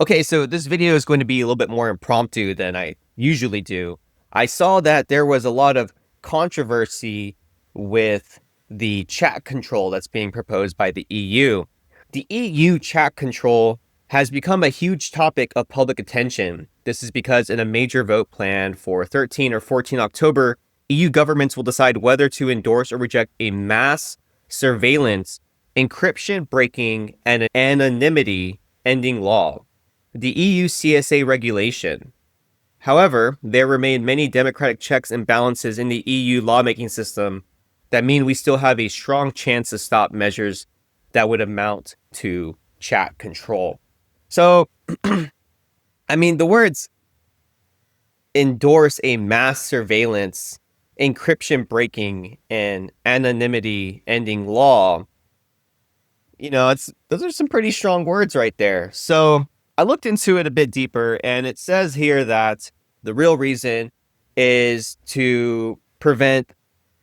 Okay, so this video is going to be a little bit more impromptu than I usually do. I saw that there was a lot of controversy with the chat control that's being proposed by the EU. The EU chat control has become a huge topic of public attention. This is because in a major vote planned for 13 or 14 October, EU governments will decide whether to endorse or reject a mass surveillance, encryption breaking, and anonymity ending law, the EU CSA regulation. However, there remain many democratic checks and balances in the EU lawmaking system that mean we still have a strong chance to stop measures that would amount to chat control. So, the words endorse a mass surveillance, encryption breaking, and anonymity ending law, those are some pretty strong words right there. So I looked into it a bit deeper, and it says here that the real reason is to prevent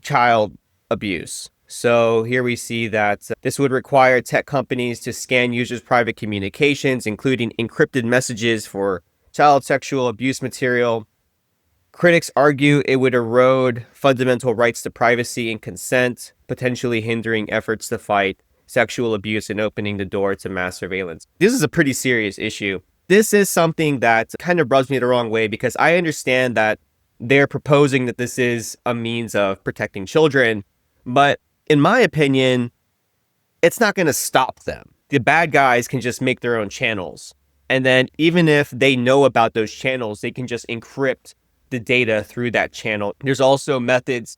child abuse. So here we see that this would require tech companies to scan users' private communications, including encrypted messages for child sexual abuse material. Critics argue it would erode fundamental rights to privacy and consent, potentially hindering efforts to fight sexual abuse and opening the door to mass surveillance. This is a pretty serious issue. This is something that kind of rubs me the wrong way because I understand that they're proposing that this is a means of protecting children, but in my opinion, it's not going to stop them. The bad guys can just make their own channels. And then even if they know about those channels, they can just encrypt the data through that channel. There's also methods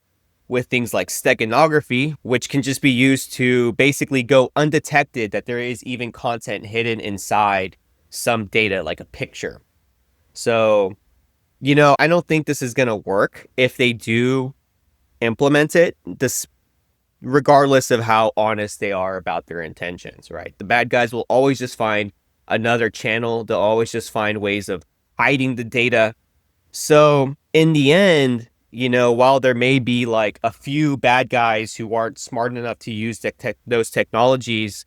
with things like steganography, which can just be used to basically go undetected that there is even content hidden inside some data, like a picture. So, I don't think this is going to work if they do implement it, regardless of how honest they are about their intentions, right? The bad guys will always just find another channel. They'll always just find ways of hiding the data. So in the end, while there may be like a few bad guys who aren't smart enough to use those technologies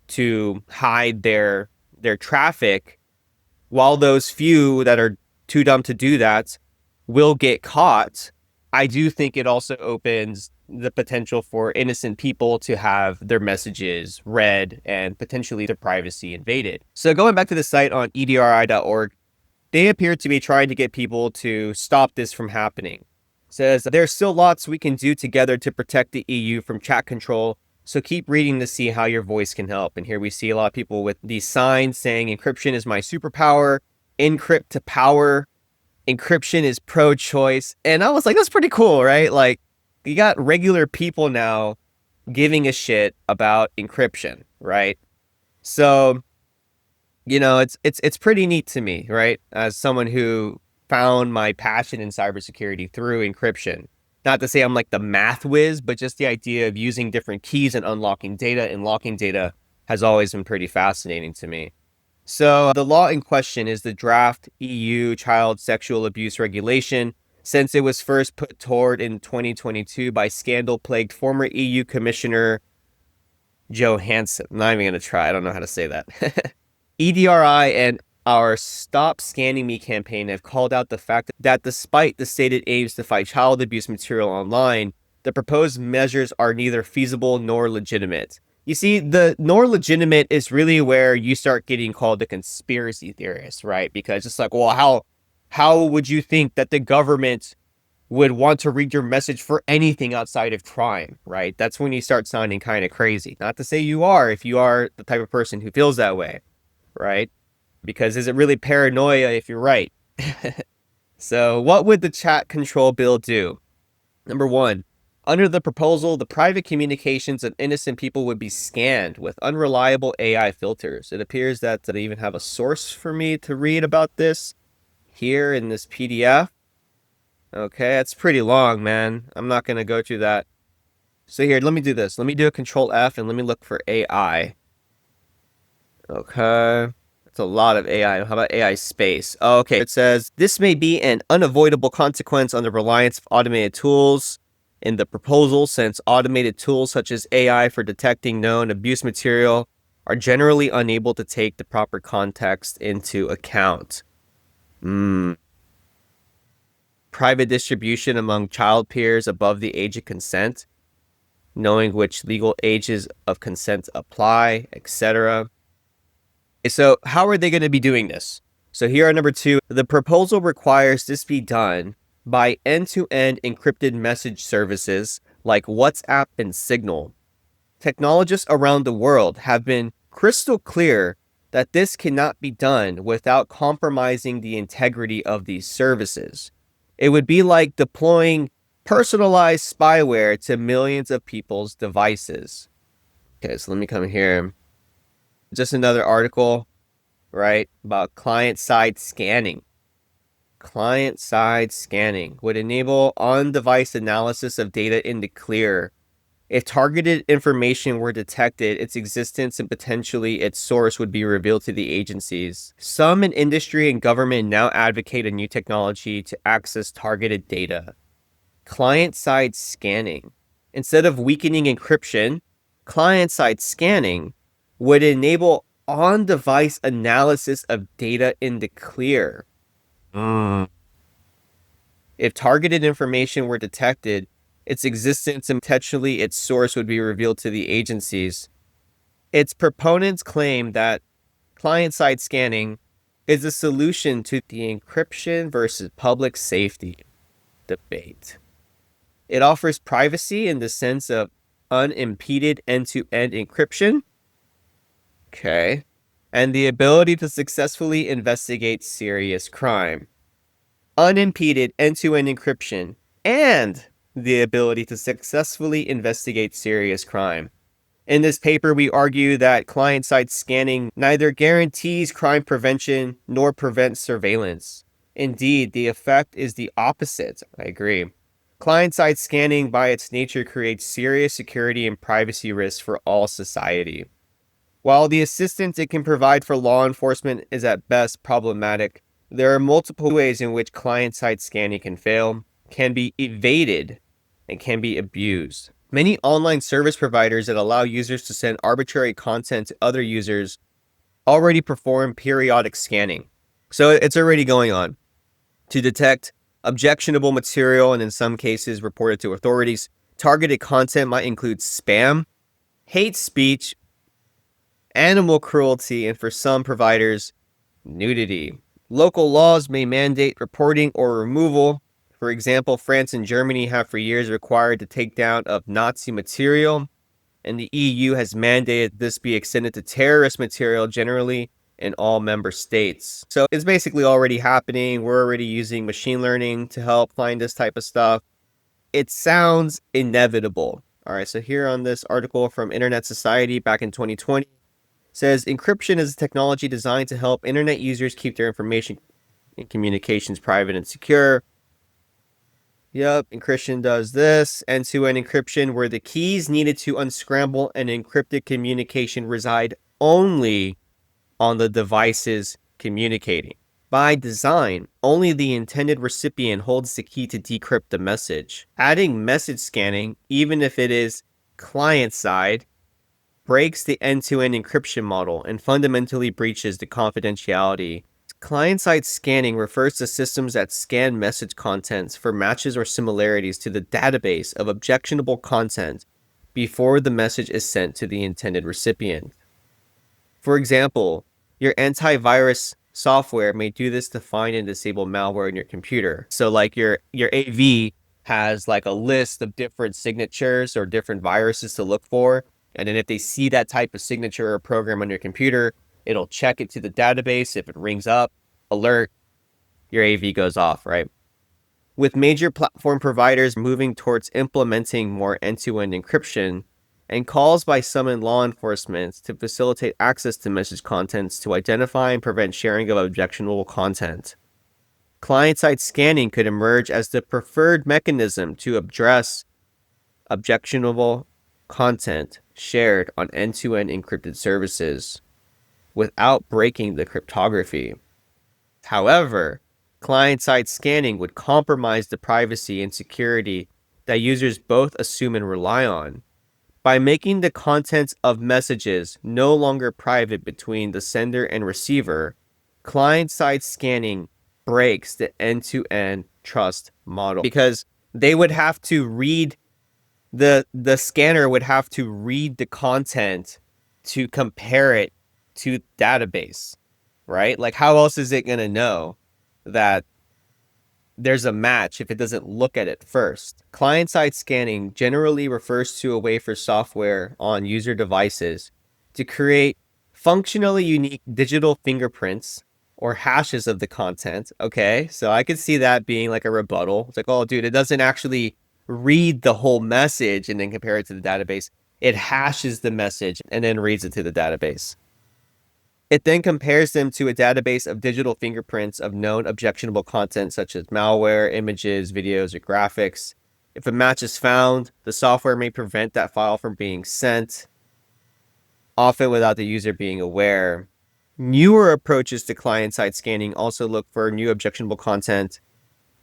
to hide their traffic, while those few that are too dumb to do that will get caught, I do think it also opens the potential for innocent people to have their messages read and potentially their privacy invaded. So going back to the site on edri.org, they appear to be trying to get people to stop this from happening. It says, there's still lots we can do together to protect the EU from chat control, so keep reading to see how your voice can help. And here we see a lot of people with these signs saying encryption is my superpower, encrypt to power, encryption is pro-choice. And I was like, that's pretty cool, right? Like, you got regular people now giving a shit about encryption, right? So it's pretty neat to me, right? As someone who found my passion in cybersecurity through encryption. Not to say I'm like the math whiz, but just the idea of using different keys and unlocking data and locking data has always been pretty fascinating to me. So the law in question is the draft EU child sexual abuse regulation, since it was first put forward in 2022 by scandal-plagued former EU Commissioner Johansson. I'm not even going to try. I don't know how to say that. EDRI and our Stop Scanning Me campaign have called out the fact that despite the stated aims to fight child abuse material online, the proposed measures are neither feasible nor legitimate. You see, the nor legitimate is really where you start getting called a conspiracy theorist, right? Because it's like, well, how would you think that the government would want to read your message for anything outside of crime, right? That's when you start sounding kind of crazy. Not to say you are, if you are the type of person who feels that way, right? Because is it really paranoia if you're right? So what would the chat control bill do? Number one, under the proposal, the private communications of innocent people would be scanned with unreliable AI filters. It appears that they even have a source for me to read about this here in this PDF. Okay, that's pretty long, man. I'm not going to go through that. So here, let me do this. Let me do a Control F and let me look for AI. Okay. That's a lot of AI. How about AI space? Okay. It says, this may be an unavoidable consequence on the reliance of automated tools in the proposal, since automated tools such as AI for detecting known abuse material are generally unable to take the proper context into account. Private distribution among child peers above the age of consent, knowing which legal ages of consent apply, etc. So how are they going to be doing this? So here are number 2. The proposal requires this be done by end-to-end encrypted message services like WhatsApp and Signal. Technologists around the world have been crystal clear that this cannot be done without compromising the integrity of these services. It would be like deploying personalized spyware to millions of people's devices. Okay, so let me come here. Just another article, right, about client-side scanning. Client-side scanning would enable on-device analysis of data in the clear. If targeted information were detected, its existence and potentially its source would be revealed to the agencies. Some in industry and government now advocate a new technology to access targeted data. Client-side scanning. Instead of weakening encryption, client-side scanning would enable on-device analysis of data in the clear. If targeted information were detected, its existence and potentially its source would be revealed to the agencies. Its proponents claim that client-side scanning is a solution to the encryption versus public safety debate. It offers privacy in the sense of unimpeded end-to-end encryption. Okay. And the ability to successfully investigate serious crime. Unimpeded end-to-end encryption and the ability to successfully investigate serious crime. In this paper, we argue that client-side scanning neither guarantees crime prevention nor prevents surveillance. Indeed, the effect is the opposite. I agree. Client-side scanning by its nature creates serious security and privacy risks for all society. While the assistance it can provide for law enforcement is at best problematic, there are multiple ways in which client-side scanning can fail, can be evaded, and can be abused. Many online service providers that allow users to send arbitrary content to other users already perform periodic scanning. So it's already going on to detect objectionable material and in some cases reported to authorities. Targeted content might include spam, hate speech, animal cruelty, and for some providers, nudity. Local laws may mandate reporting or removal. For example, France and Germany have for years required the takedown of Nazi material, and the EU has mandated this be extended to terrorist material generally in all member states. So it's basically already happening. We're already using machine learning to help find this type of stuff. It sounds inevitable. All right, so here on this article from Internet Society back in 2020, says encryption is a technology designed to help internet users keep their information and communications private and secure. Yep, encryption does this. End-to-end encryption, where the keys needed to unscramble an encrypted communication reside only on the devices communicating. By design, only the intended recipient holds the key to decrypt the message. Adding message scanning, even if it is client-side, breaks the end-to-end encryption model and fundamentally breaches the confidentiality. Client-side scanning refers to systems that scan message contents for matches or similarities to the database of objectionable content before the message is sent to the intended recipient. For example, your antivirus software may do this to find and disable malware in your computer. So like your AV has like a list of different signatures or different viruses to look for. And then if they see that type of signature or program on your computer, it'll check it to the database. If it rings up, alert, your AV goes off, right? With major platform providers moving towards implementing more end-to-end encryption and calls by some in law enforcement to facilitate access to message contents to identify and prevent sharing of objectionable content, client-side scanning could emerge as the preferred mechanism to address objectionable content shared on end-to-end encrypted services without breaking the cryptography. However, client-side scanning would compromise the privacy and security that users both assume and rely on. By making the contents of messages no longer private between the sender and receiver, client-side scanning breaks the end-to-end trust model, because they would have to read the scanner would have to read the content to compare it to database, right? Like, how else is it going to know that there's a match if it doesn't look at it first? Client-side scanning generally refers to a way for software on user devices to create functionally unique digital fingerprints or hashes of the content. Okay, so I could see that being like a rebuttal. It's like, oh, dude, it doesn't actually read the whole message and then compare it to the database. It hashes the message and then reads it to the database. It then compares them to a database of digital fingerprints of known objectionable content such as malware, images, videos, or graphics. If a match is found, the software may prevent that file from being sent, often without the user being aware. Newer approaches to client-side scanning also look for new objectionable content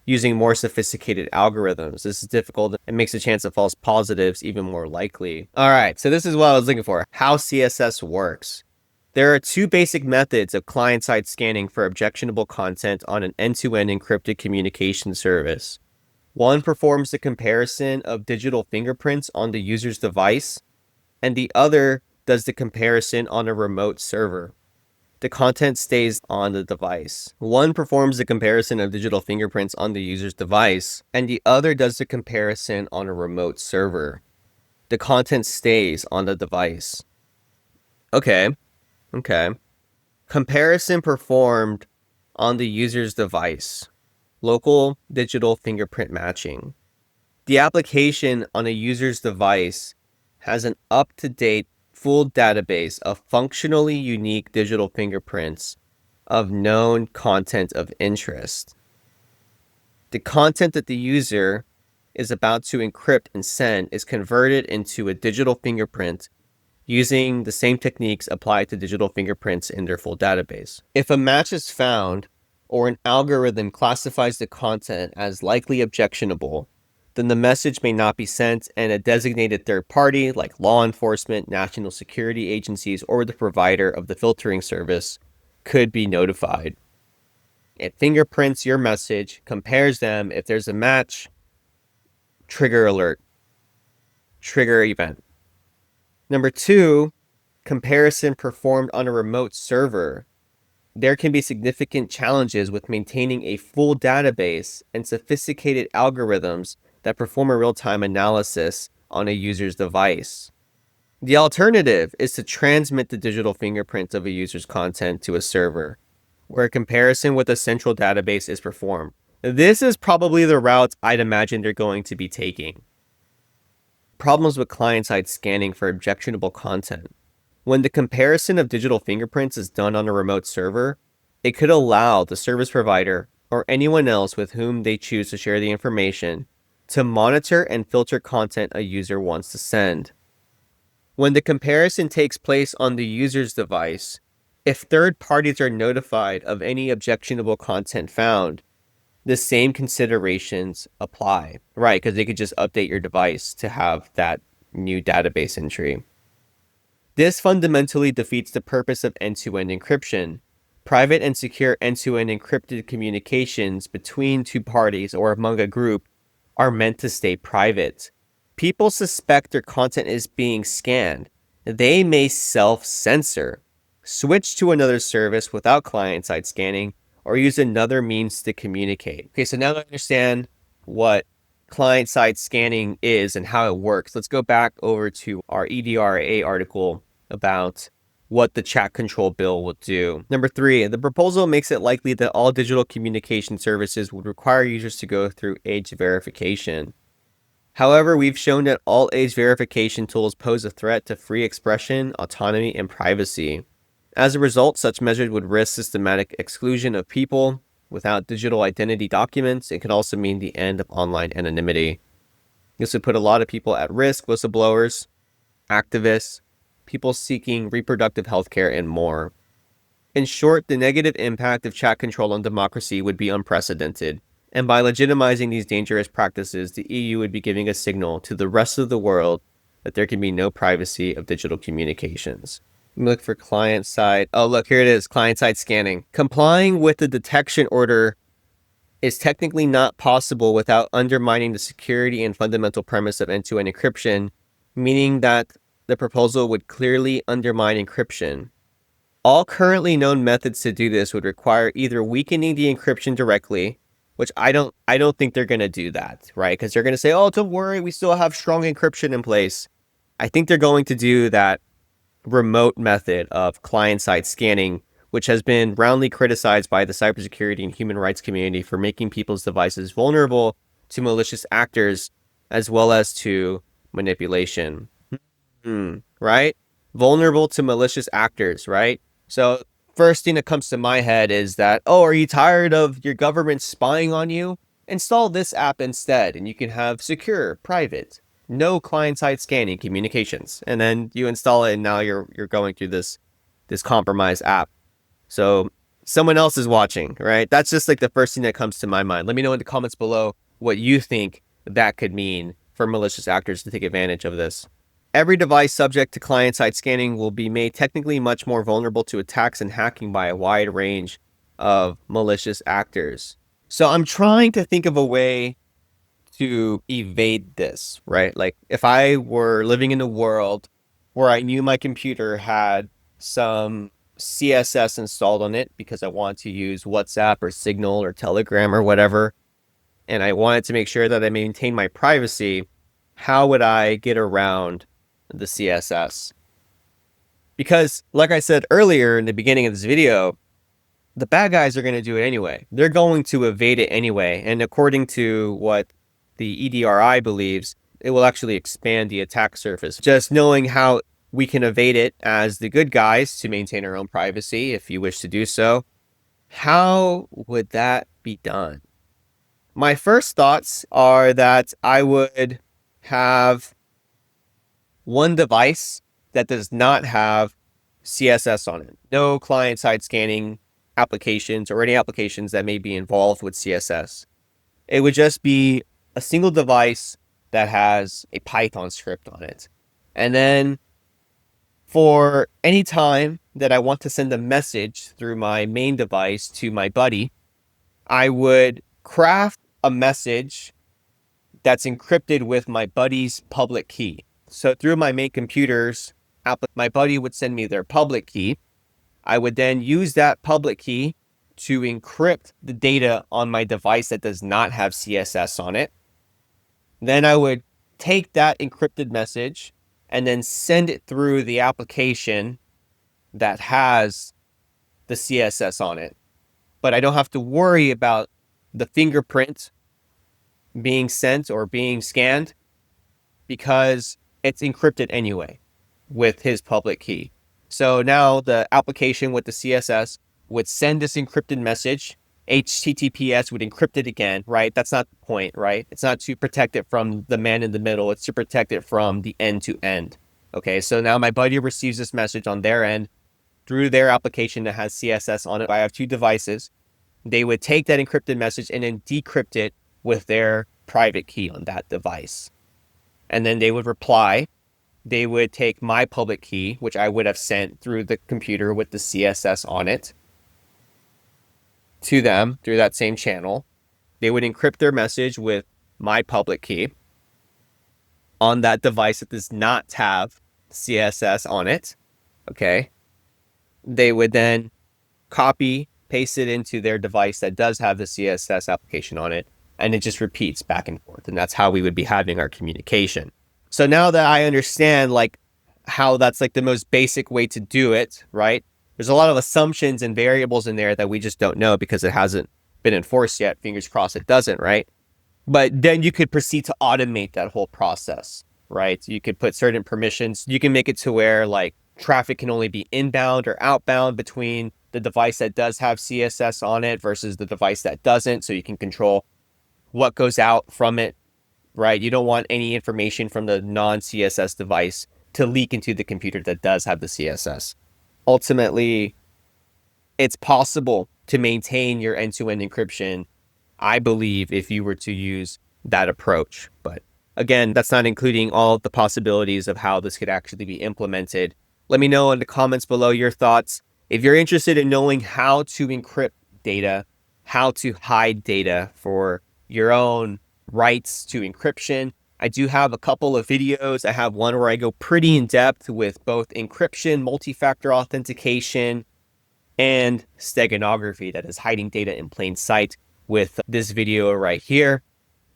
using more sophisticated algorithms. This is difficult and makes the chance of false positives even more likely. All right, so this is what I was looking for, how CSS works. There are two basic methods of client-side scanning for objectionable content on an end-to-end encrypted communication service. One performs the comparison of digital fingerprints on the user's device, and the other does the comparison on a remote server. The content stays on the device. One performs the comparison of digital fingerprints on the user's device, and the other does the comparison on a remote server. The content stays on the device. Okay. Comparison performed on the user's device. Local digital fingerprint matching. The application on a user's device has an up-to-date full database of functionally unique digital fingerprints of known content of interest. The content that the user is about to encrypt and send is converted into a digital fingerprint using the same techniques applied to digital fingerprints in their full database. If a match is found, or an algorithm classifies the content as likely objectionable, then the message may not be sent, and a designated third party like law enforcement, national security agencies, or the provider of the filtering service could be notified. It fingerprints your message, compares them. If there's a match, trigger alert, trigger event. Number two, comparison performed on a remote server. There can be significant challenges with maintaining a full database and sophisticated algorithms that perform a real-time analysis on a user's device. The alternative is to transmit the digital fingerprints of a user's content to a server, where a comparison with a central database is performed. This is probably the route I'd imagine they're going to be taking. Problems with client-side scanning for objectionable content. When the comparison of digital fingerprints is done on a remote server, it could allow the service provider or anyone else with whom they choose to share the information to monitor and filter content a user wants to send. When the comparison takes place on the user's device, if third parties are notified of any objectionable content found, the same considerations apply, right? Because they could just update your device to have that new database entry. This fundamentally defeats the purpose of end-to-end encryption. Private and secure end-to-end encrypted communications between two parties or among a group are meant to stay private. People suspect their content is being scanned. They may self-censor, switch to another service without client-side scanning, or use another means to communicate. Okay, so now that I understand what client-side scanning is and how it works, let's go back over to our EDRA article about what the chat control bill will do. Number 3, the proposal makes it likely that all digital communication services would require users to go through age verification. However, we've shown that all age verification tools pose a threat to free expression, autonomy, and privacy. As a result, such measures would risk systematic exclusion of people without digital identity documents. It could also mean the end of online anonymity. This would put a lot of people at risk: whistleblowers, activists, people seeking reproductive health care, and more. In short, the negative impact of chat control on democracy would be unprecedented, and by legitimizing these dangerous practices, the EU would be giving a signal to the rest of the world that there can be no privacy of digital communications. Let me look for client side. Oh, look, here it is, client side scanning. Complying with the detection order is technically not possible without undermining the security and fundamental premise of end-to-end encryption, meaning that the proposal would clearly undermine encryption. All currently known methods to do this would require either weakening the encryption directly, which I don't think they're going to do that, right? Because they're going to say, oh, don't worry, we still have strong encryption in place. I think they're going to do that remote method of client-side scanning, which has been roundly criticized by the cybersecurity and human rights community for making people's devices vulnerable to malicious actors as well as to manipulation. Right? Vulnerable to malicious actors, right? So first thing that comes to my head is that, oh, are you tired of your government spying on you? Install this app instead, and you can have secure, private, no client-side scanning communications. And then you install it, and now you're going through this compromised app. So someone else is watching, right? That's just like the first thing that comes to my mind. Let me know in the comments below what you think that could mean for malicious actors to take advantage of this. Every device subject to client-side scanning will be made technically much more vulnerable to attacks and hacking by a wide range of malicious actors. So I'm trying to think of a way to evade this, right? Like if I were living in a world where I knew my computer had some CSS installed on it because I want to use WhatsApp or Signal or Telegram or whatever, and I wanted to make sure that I maintain my privacy, how would I get around the CSS? Because like I said earlier in the beginning of this video, the bad guys are going to do it anyway. They're going to evade it anyway. And according to what the EDRI believes, it will actually expand the attack surface. Just knowing how we can evade it as the good guys to maintain our own privacy, if you wish to do so, how would that be done? My first thoughts are that I would have one device that does not have CSS on it. No client-side scanning applications or any applications that may be involved with CSS. It would just be a single device that has a Python script on it. And then for any time that I want to send a message through my main device to my buddy, I would craft a message that's encrypted with my buddy's public key. So through my main computer's app, my buddy would send me their public key. I would then use that public key to encrypt the data on my device that does not have CSS on it. Then I would take that encrypted message and then send it through the application that has the CSS on it. But I don't have to worry about the fingerprint being sent or being scanned because it's encrypted anyway with his public key. So now the application with the CSS would send this encrypted message. HTTPS would encrypt it again, right? That's not the point, right? It's not to protect it from the man in the middle. It's to protect it from the end to end. Okay, so now my buddy receives this message on their end through their application that has CSS on it. I have two devices. They would take that encrypted message and then decrypt it with their private key on that device. And then they would reply. They would take my public key, which I would have sent through the computer with the CSS on it, to them through that same channel. They would encrypt their message with my public key on that device that does not have CSS on it. Okay. They would then copy, paste it into their device that does have the CSS application on it, and it just repeats back and forth. And that's how we would be having our communication. So now that I understand like how that's like the most basic way to do it, right? There's a lot of assumptions and variables in there that we just don't know because it hasn't been enforced yet. Fingers crossed it doesn't, right? But then you could proceed to automate that whole process, right? You could put certain permissions. You can make it to where like traffic can only be inbound or outbound between the device that does have CSS on it versus the device that doesn't. So you can control what goes out from it, right? You don't want any information from the non-CSS device to leak into the computer that does have the CSS. Ultimately, it's possible to maintain your end-to-end encryption, I believe, if you were to use that approach. But Again, that's not including all the possibilities of how this could actually be implemented. Let me know in the comments below your thoughts. If you're interested in knowing how to encrypt data, how to hide data for your own rights to encryption, I do have a couple of videos. I have one where I go pretty in depth with both encryption, multi-factor authentication, and steganography, that is hiding data in plain sight, with this video right here.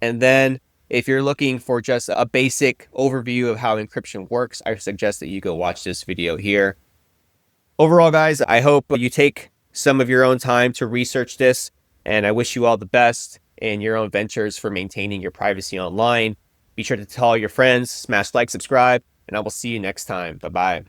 And then if you're looking for just a basic overview of how encryption works, I suggest that you go watch this video here. Overall, guys, I hope you take some of your own time to research this, and I wish you all the best in your own ventures for maintaining your privacy online. Be sure to tell all your friends, smash like, subscribe, and I will see you next time. Bye-bye.